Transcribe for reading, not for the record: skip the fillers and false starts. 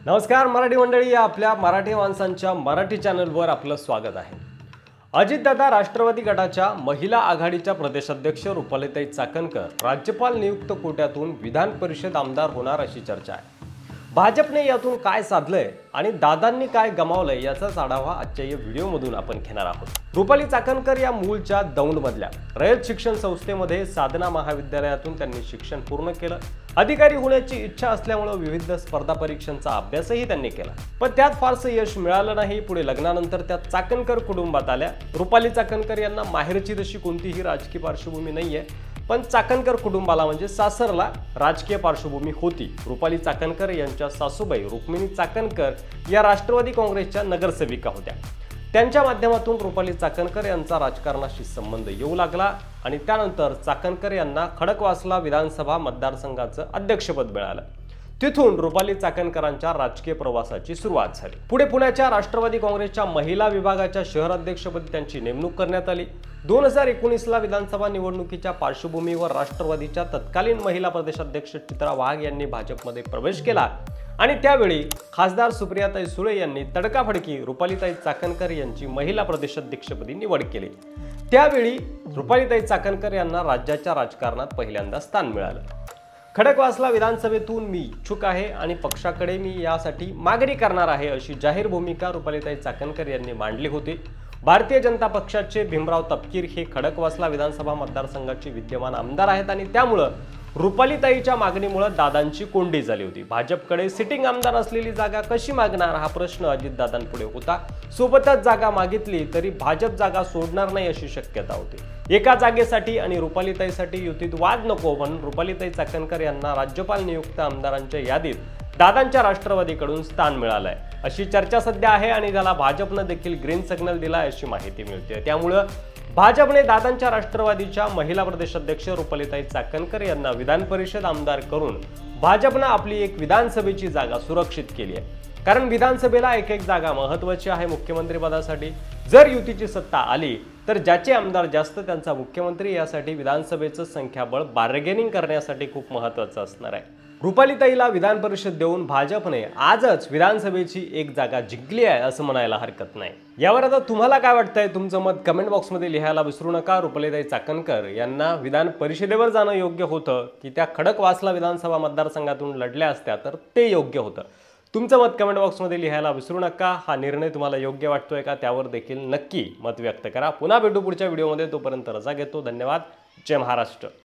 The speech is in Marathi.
नमस्कार मराठी मंडळी, या आपल्या मराठी माणसांच्या मराठी चॅनलवर आपलं स्वागत आहे। अजितदादा राष्ट्रवादी गटाच्या महिला आघाडीच्या प्रदेशाध्यक्ष रुपालीताई चाकणकर राज्यपाल नियुक्त कोट्यातून विधान परिषद आमदार होणार अशी चर्चा आहे। भाजपने यातून काय साधलंय आणि दादांनी काय गमावलंय याचाच आढावा आजच्या या व्हिडिओमधून आपण घेणार आहोत। रुपाली चाकणकर या मूळच्या दौंडमधल्या रयत शिक्षण संस्थेमध्ये साधना महाविद्यालयातून त्यांनी शिक्षण पूर्ण केलं। अधिकारी होण्याची इच्छा असल्यामुळे विविध स्पर्धा परीक्षांचा अभ्यासही त्यांनी केला, पण त्यात फारसं यश मिळालं नाही। पुढे लग्नानंतर त्या चाकणकर कुटुंबात आल्या। रुपाली चाकणकर यांना माहेरची तशी कोणतीही राजकीय पार्श्वभूमी नाहीये, पण चाकणकर कुटुंबाला म्हणजे सासरला राजकीय पार्श्वभूमी होती। रुपाली चाकणकर यांच्या सासूबाई रुक्मिणी चाकणकर या राष्ट्रवादी काँग्रेसच्या नगरसेविका होत्या। त्यांच्या माध्यमातून रुपाली चाकणकर यांचा राजकारणाशी संबंध येऊ लागला आणि त्यानंतर चाकणकर यांना खडकवासला विधानसभा मतदारसंघाचं अध्यक्षपद मिळालं। तिथून रुपाली चाकणकरांच्या राजकीय प्रवासाची सुरुवात झाली। पुढे पुण्याच्या राष्ट्रवादी काँग्रेसच्या महिला विभागाच्या शहर अध्यक्षपदी त्यांची नेमणूक करण्यात आली। 2019ला विधानसभा निवडणुकीच्या पार्श्वभूमीवर राष्ट्रवादीच्या तत्कालीन महिला प्रदेशाध्यक्ष चित्रा वाघ यांनी भाजपमध्ये प्रवेश केला आणि त्यावेळी खासदार सुप्रियाताई सुळे यांनी तडकाफडकी रुपालीताई चाकणकर यांची महिला प्रदेशाध्यक्षपदी निवड केली। त्यावेळी रुपालीताई चाकणकर यांना राज्याच्या राजकारणात पहिल्यांदा स्थान मिळालं। खडकवासला विधानसभेतून मी इच्छुक आहे आणि पक्षाकडे मी यासाठी मागणी करणार आहे अशी जाहीर भूमिका रुपालीताई चाकणकर यांनी मांडली होती। भारतीय जनता पक्षाचे भीमराव तपकीर हे खडकवासला विधानसभा मतदारसंघाचे विद्यमान आमदार आहेत आणि त्यामुळे रुपालीताईच्या मागणीमुळे दादांची कोंडी झाली होती। भाजपकडे सिटिंग आमदार असलेली जागा कशी मागणार हा प्रश्न अजितदादांपुढे होता। सोबतच जागा मागितली तरी भाजप जागा सोडणार नाही अशी शक्यता होती। एका जागेसाठी आणि रुपालीताईसाठी युतीत वाद नको म्हणून रुपालीताई चाकणकर यांना राज्यपाल नियुक्त आमदारांच्या यादीत दादांच्या राष्ट्रवादीकडून स्थान मिळालंय अशी चर्चा सध्या आहे आणि त्याला भाजपने देखील ग्रीन सिग्नल दिलाय अशी माहिती मिळते। त्यामुळे भाजपने दादांच्या राष्ट्रवादीच्या महिला प्रदेशाध्यक्ष रुपालीताई चाकणकर यांना विधान परिषद आमदार करून भाजपने आपली एक विधानसभेची जागा सुरक्षित केली आहे। कारण विधानसभेला एक जागा महत्त्वाची आहे मुख्यमंत्री पदासाठी। जर युतीची सत्ता आली तर ज्याचे आमदार जास्त त्यांचा मुख्यमंत्री, यासाठी विधानसभेचं संख्याबळ बार्गेनिंग करण्यासाठी खूप महत्त्वाचं असणार आहे। रुपालीताईला विधान परिषद देऊन भाजपने आजच विधानसभेची एक जागा जिंकली आहे असं म्हणायला हरकत नाही। यावर आता तुम्हाला काय वाटतंय, तुमचं मत कमेंट बॉक्समध्ये लिहायला विसरू नका। रुपालीताई चाकणकर यांना विधान परिषदेवर जाणं योग्य होतं की त्या खडकवासला विधानसभा मतदारसंघातून लढल्या असत्या तर ते योग्य होतं? तुमचं मत कमेंट बॉक्समध्ये लिहायला विसरू नका। हा निर्णय तुम्हाला योग्य वाटतोय का त्यावर देखील नक्की मत व्यक्त करा। पुन्हा भेटू पुढच्या व्हिडिओमध्ये, तोपर्यंत रजा घेतो। धन्यवाद। जय महाराष्ट्र।